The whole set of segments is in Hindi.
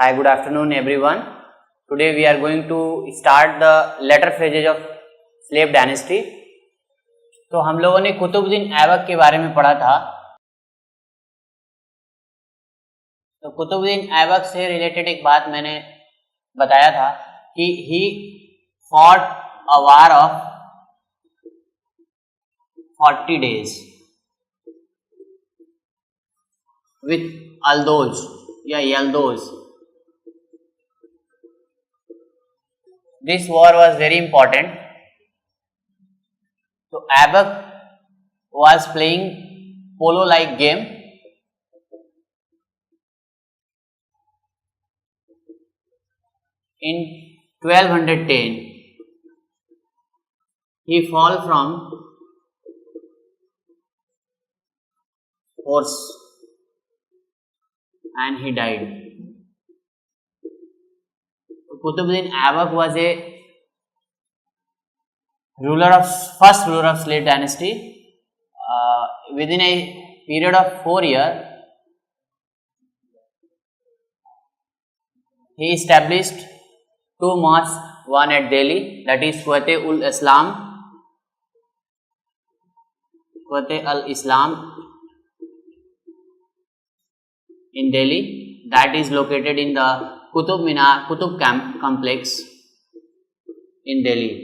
Hi, good afternoon everyone. Today we are going to start the later phases of slave dynasty. तो हम लोगों ने कुतुबुद्दीन ऐबक के बारे में पढ़ा था। तो कुतुबुद्दीन ऐबक से रिलेटेड एक बात मैंने बताया था कि he fought a war of 40 days with Aldous या Yaldos. This war was very important. So Aibak was playing polo-like game. In 1210, he fell from horse and he died. Kutubuddin Aibak was a first ruler of slave dynasty. Within a period of 4 years, he established 2 mosques, one at Delhi, that is Quwwat-ul-Islam in Delhi, that is located in the Qutub complex in Delhi.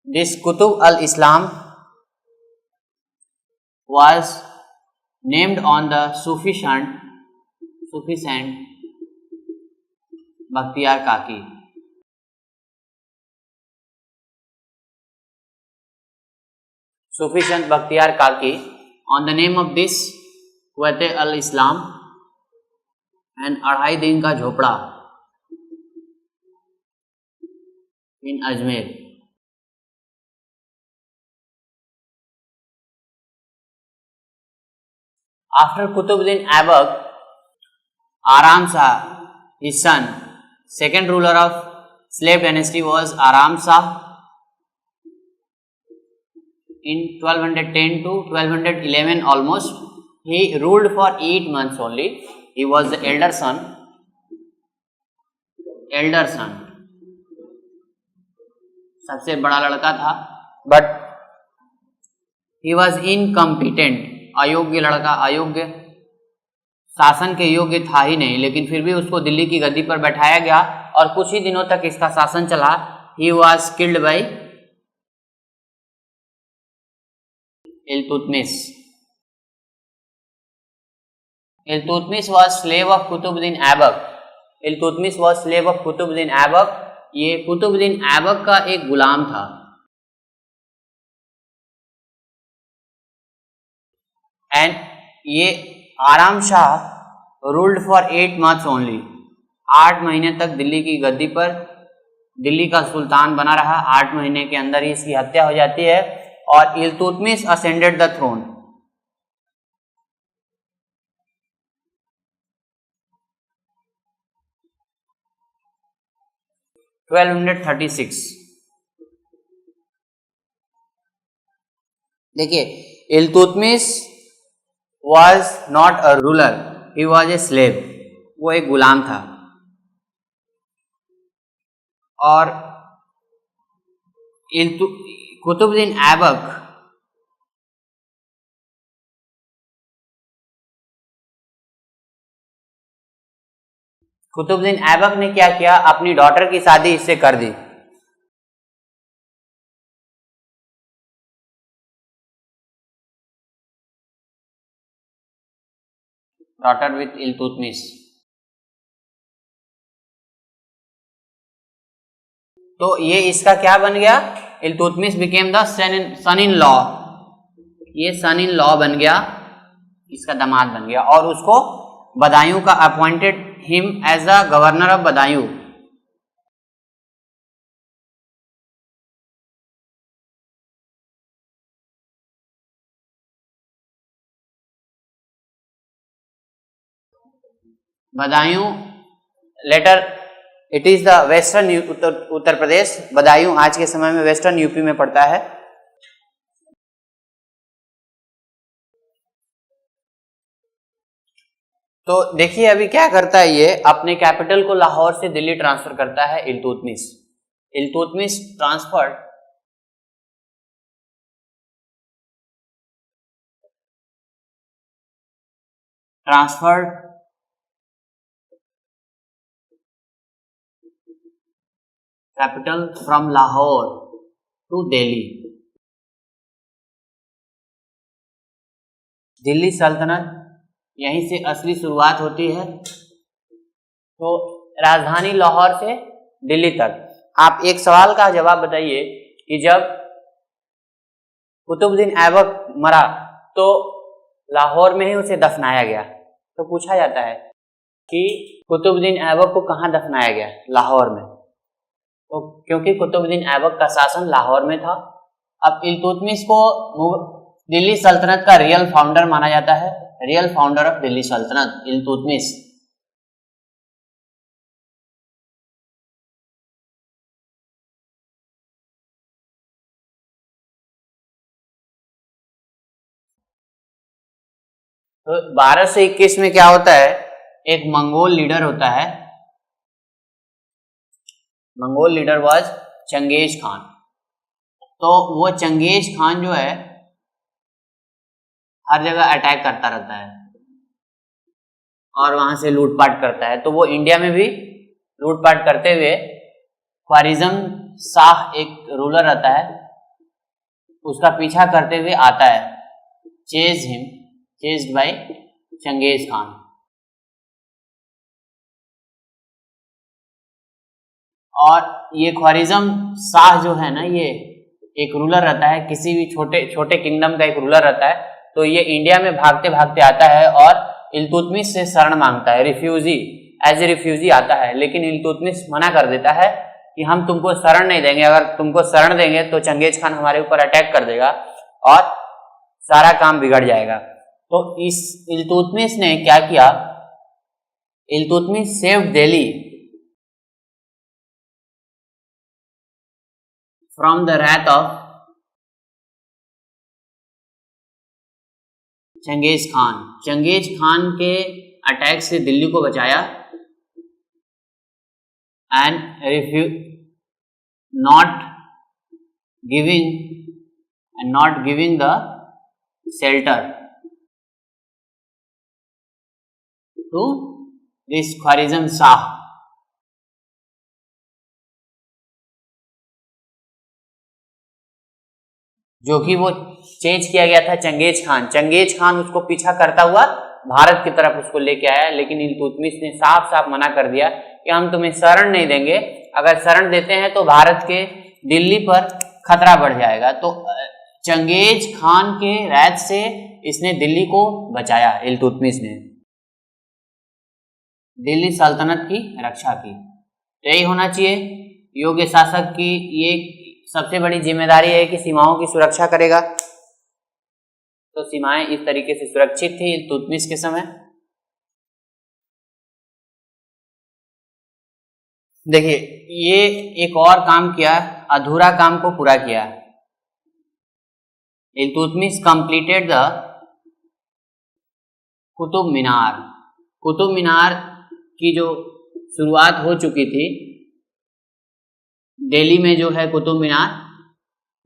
This Qutub al-Islam was named on the Sufi saint Bakhtiyar Kaki. Sufi saint Bakhtiyar Kaki, on the name of this Quwwat al-Islam and 2.5 दिन का झोपड़ा in Ajmer. After Kutubuddin Aibak, Aram Shah, his son, second ruler of slave dynasty was Aram Shah. In 1210 to 1211 almost, he ruled for 8 months only. He was the elder son. सबसे बड़ा लड़का था, but he was incompetent. अयोग्य लड़का, अयोग्य, शासन के योग्य था ही नहीं, लेकिन फिर भी उसको दिल्ली की गद्दी पर बैठाया गया और कुछ ही दिनों तक इसका शासन चला. He was killed by Iltutmish. Iltutmish was slave of Kutubuddin Aibak. ये कुतुबुद्दीन ऐबक का एक गुलाम था. एंड ये आराम Shah ruled for 8 months only. 8 महीने तक दिल्ली की गद्दी पर दिल्ली का सुल्तान बना रहा. 8 महीने के अंदर ही इसकी हत्या हो जाती है और इल्तुतमिश असेंडेड द थ्रोन. देखिए, Iltutmish was not a ruler, he was a slave. वो एक गुलाम था. और कुतुबुद्दीन ऐबक ने क्या किया, अपनी डॉटर की शादी इससे कर दी. Daughter with Iltutmish. तो ये इसका क्या बन गया, Iltutmish became the son in law. ये सन इन लॉ बन गया, इसका दामाद बन गया और उसको बदायूं का appointed him as the governor of Badaun. Badaun later it is the western Uttar Pradesh. Badaun आज के समय में वेस्टर्न यूपी में पड़ता है. तो देखिए अभी क्या करता है, ये अपने कैपिटल को लाहौर से दिल्ली ट्रांसफर करता है Iltutmish. Iltutmish transferred capital from Lahore to Delhi. Delhi सल्तनत यहीं से असली शुरुआत होती है। तो राजधानी लाहौर से दिल्ली तक। आप एक सवाल का जवाब बताइए कि जब कुतुबुद्दीन ऐबक मरा तो लाहौर में ही उसे दफनाया गया। तो पूछा जाता है कि कुतुबुद्दीन ऐबक को कहाँ दफनाया गया? लाहौर में। तो क्योंकि कुतुबुद्दीन ऐबक का शासन लाहौर में था। अब इल्तुतमिश को दिल्ली सल्तनत का रियल फाउंडर माना जाता है, रियल फाउंडर ऑफ दिल्ली सल्तनत इल्तुतमिश। तो 1221 में क्या होता है, एक मंगोल लीडर होता है, Mongol leader was Genghis Khan. तो वो चंगेज खान जो है हर जगह अटैक करता रहता है और वहां से लूटपाट करता है। तो वो इंडिया में भी लूटपाट करते हुए ख्वारिज़म शाह एक रूलर रहता है, उसका पीछा करते हुए आता है, चेज्ड बाय चंगेज खान। और ये ख्वारिज़म शाह जो है ना, ये एक रूलर रहता है, किसी भी छोटे छोटे किंगडम का एक रूलर रहता है। तो ये इंडिया में भागते भागते आता है और इल्तुतमिश से शरण मांगता है, रिफ्यूजी, एज ए रिफ्यूजी आता है। लेकिन इल्तुतमिश मना कर देता है कि हम तुमको शरण नहीं देंगे, अगर तुमको शरण देंगे तो चंगेज खान हमारे ऊपर अटैक कर देगा और सारा काम बिगड़ जाएगा। तो इस इल्तुतमिश ने क्या किया, Iltutmish saved Delhi from the wrath of Genghis Khan. Genghis Khan के अटैक से दिल्ली को बचाया and not giving the shelter to this Khwarazm Shah. जो कि वो चेंज किया गया था चंगेज खान। चंगेज खान उसको पीछा करता हुआ भारत की तरफ उसको लेके आया, लेकिन इल्तुतमिश ने साफ साफ मना कर दिया कि हम तुम्हें शरण नहीं देंगे, अगर शरण देते हैं तो भारत के दिल्ली पर खतरा बढ़ जाएगा। तो चंगेज खान के रैथ से इसने दिल्ली को बचाया, इल्तुतमिश ने दिल्ली सल्तनत की रक्षा की। तो यही होना चाहिए योग्य शासक की, ये सबसे बड़ी जिम्मेदारी है कि सीमाओं की सुरक्षा करेगा। तो सीमाएं इस तरीके से सुरक्षित थी इल्तुतमिश के समय। देखिए ये एक और काम किया, अधूरा काम को पूरा किया। Iltutmish completed the Qutub Minar. कुतुब मीनार की जो शुरुआत हो चुकी थी दिल्ली में, जो है कुतुब मीनार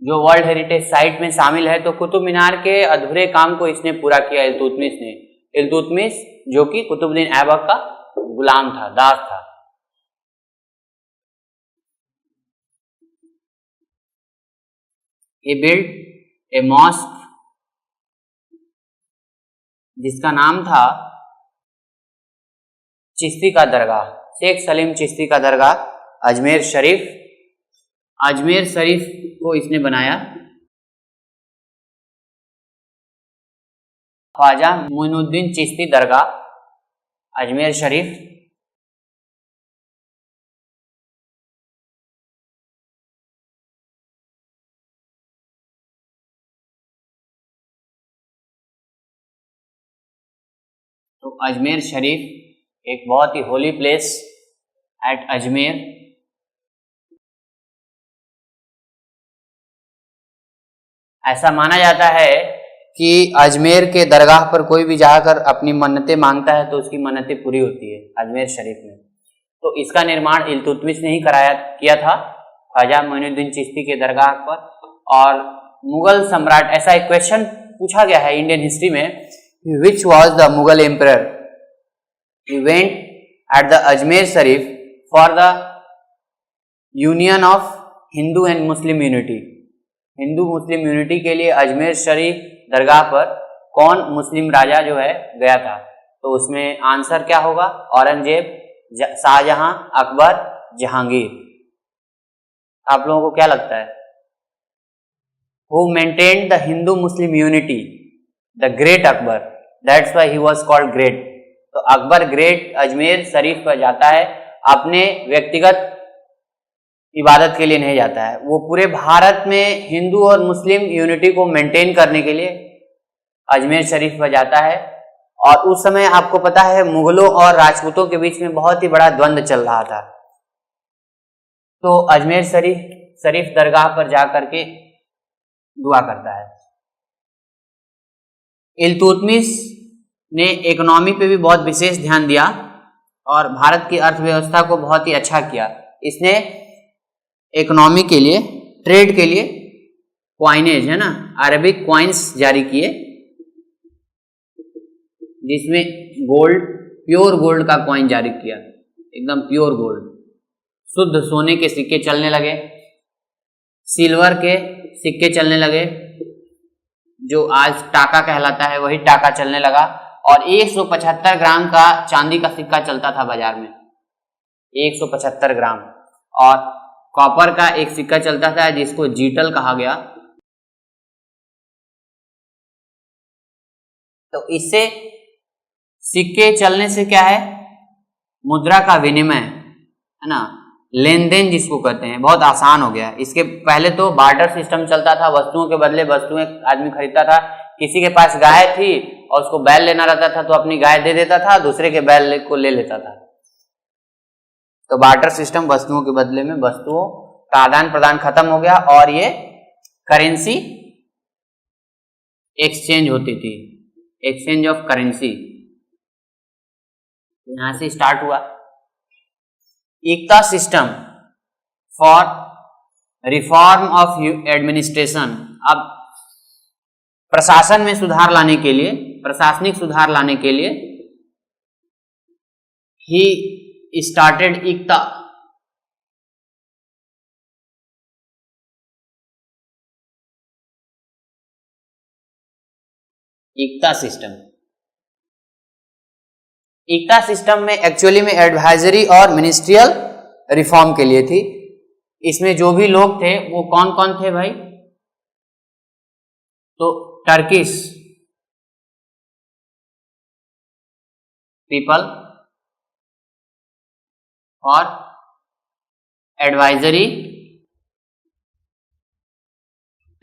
जो वर्ल्ड हेरिटेज साइट में शामिल है। तो कुतुब मीनार के अधूरे काम को इसने पूरा किया इल्तुतमिश ने। इल्तुतमिश जो कि कुतुबुद्दीन ऐबक का गुलाम था, दास था। He built a mosque जिसका नाम था चिश्ती का दरगाह, शेख सलीम चिश्ती का दरगाह, अजमेर शरीफ। अजमेर शरीफ को इसने बनाया। ख्वाजा मोइनुद्दीन चिश्ती दरगाह, अजमेर शरीफ। तो अजमेर शरीफ एक बहुत ही होली प्लेस एट अजमेर। ऐसा माना जाता है कि अजमेर के दरगाह पर कोई भी जाकर अपनी मन्नतें मांगता है तो उसकी मन्नतें पूरी होती है अजमेर शरीफ में। तो इसका निर्माण इल्तुतमिश ने ही किया था ख्वाजा मोइनुद्दीन चिश्ती के दरगाह पर। और मुगल सम्राट, ऐसा एक क्वेश्चन पूछा गया है इंडियन हिस्ट्री में, which was the Mughal emperor he went at the Ajmer Sharif for the union of Hindu and Muslim unity. Hindu Muslim unity के लिए अजमेर शरीफ दरगाह पर कौन मुस्लिम राजा जो है गया था? तो उसमें आंसर क्या होगा? औरंगजेब, शाहजहां, अकबर, जहांगीर। आप लोगों को क्या लगता है? Who maintained the Hindu Muslim unity? The Great Akbar. That's why he was called Great. तो अकबर ग्रेट अजमेर शरीफ पर जाता है, अपने व्यक्तिगत इबादत के लिए नहीं जाता है, वो पूरे भारत में हिंदू और मुस्लिम यूनिटी को मेंटेन करने के लिए अजमेर शरीफ पर जाता है। और उस समय आपको पता है मुगलों और राजपूतों के बीच में बहुत ही बड़ा द्वंद्व चल रहा था। तो अजमेर शरीफ दरगाह पर जाकर के दुआ करता है। इल्तुतमिश ने इकोनॉमी पे भी बहुत विशेष ध्यान दिया और भारत की अर्थव्यवस्था को बहुत ही अच्छा किया। इसने इकोनॉमी के लिए, ट्रेड के लिए क्वाइनेज है ना, अरबिक क्वाइंस जारी किए, जिसमें गोल्ड, प्योर गोल्ड का क्वाइन जारी किया, एकदम प्योर गोल्ड, शुद्ध सोने के सिक्के चलने लगे, सिल्वर के सिक्के चलने लगे, जो आज टाका कहलाता है वही टाका चलने लगा। और 175 ग्राम का चांदी का सिक्का चलता था बाजार में, 175 ग्राम। और कॉपर का एक सिक्का चलता था जिसको जीटल कहा गया। तो इससे सिक्के चलने से क्या है, मुद्रा का विनिमय है ना, लेन देन जिसको कहते हैं, बहुत आसान हो गया। इसके पहले तो बार्टर सिस्टम चलता था, वस्तुओं के बदले वस्तुएं आदमी खरीदता था। किसी के पास गाय थी और उसको बैल लेना रहता था तो अपनी गाय दे देता था, दूसरे के बैल को ले लेता था। तो बार्टर सिस्टम, वस्तुओं के बदले में वस्तुओं का आदान प्रदान खत्म हो गया और ये करेंसी एक्सचेंज होती थी, एक्सचेंज ऑफ करेंसी यहां से स्टार्ट हुआ। Iqta system for reform of administration. अब प्रशासन में सुधार लाने के लिए, प्रशासनिक सुधार लाने के लिए ही स्टार्टेड इक्ता। इक्ता सिस्टम, इक्ता सिस्टम में एक्चुअली में एडवाइजरी और मिनिस्ट्रियल रिफॉर्म के लिए थी। इसमें जो भी लोग थे वो कौन कौन थे भाई? तो टर्किश पीपल और एडवाइजरी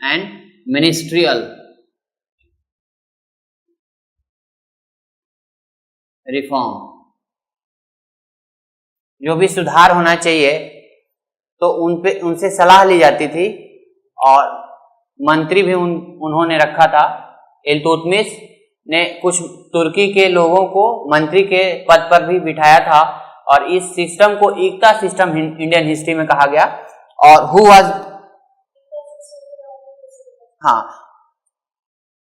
एंड मिनिस्ट्रियल रिफॉर्म। जो भी सुधार होना चाहिए तो उनसे सलाह ली जाती थी और मंत्री भी उन्होंने रखा था। इल्तुतमिश ने कुछ तुर्की के लोगों को मंत्री के पद पर भी बिठाया था और इस सिस्टम को इक्ता सिस्टम इंडियन हिस्ट्री में कहा गया। और हु वाज, हाँ,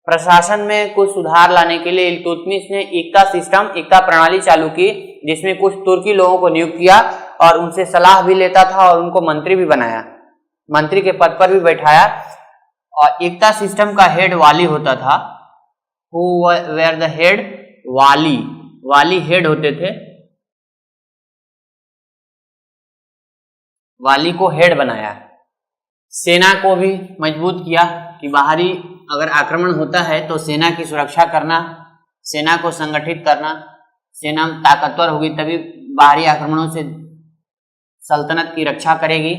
प्रशासन में कुछ सुधार लाने के लिए इल्तुतमिश ने इक्ता सिस्टम, इक्ता प्रणाली चालू की, जिसमें कुछ तुर्की लोगों को नियुक्त किया और उनसे सलाह भी लेता था और उनको मंत्री भी बनाया, मंत्री के पद पर भी बैठाया। और इक्ता सिस्टम का हेड वाली होता था। Who were the head? वाली, वाली हेड होते थे, वाली को हेड बनाया। सेना को भी मजबूत किया कि बाहरी अगर आक्रमण होता है तो सेना की सुरक्षा करना, सेना को संगठित करना, सेना ताकतवर होगी तभी बाहरी आक्रमणों से सल्तनत की रक्षा करेगी।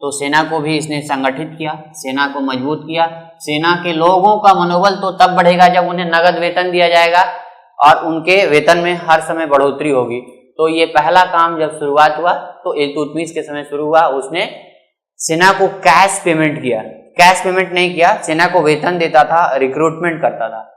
तो सेना को भी इसने संगठित किया, सेना को मजबूत किया। सेना के लोगों का मनोबल तो तब बढ़ेगा जब उन्हें नगद वेतन दिया जाएगा और उनके वेतन में हर समय बढ़ोतरी होगी। तो ये पहला काम जब शुरुआत हुआ तो इल्तुतमिश के समय शुरू हुआ, उसने सेना को कैश पेमेंट किया। कैश पेमेंट नहीं किया, सेना को वेतन देता था, रिक्रूटमेंट करता था।